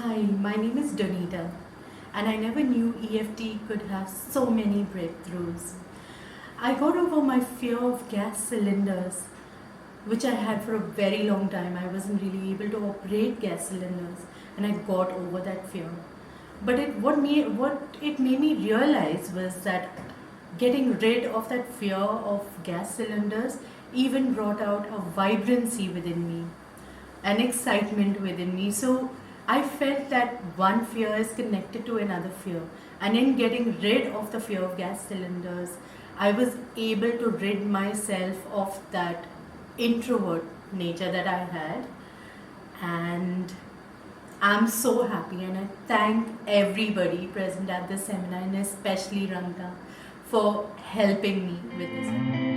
Hi, my name is Donita, and I never knew EFT could have so many breakthroughs. I got over my fear of gas cylinders, which I had for a very long time. I wasn't really able to operate gas cylinders, and I got over that fear. But what it made me realize was that getting rid of that fear of gas cylinders even brought out a vibrancy within me, an excitement within me. So I felt that one fear is connected to another fear. And in getting rid of the fear of gas cylinders, I was able to rid myself of that introvert nature that I had. And I'm so happy, and I thank everybody present at this seminar, and especially Ranga, for helping me with this.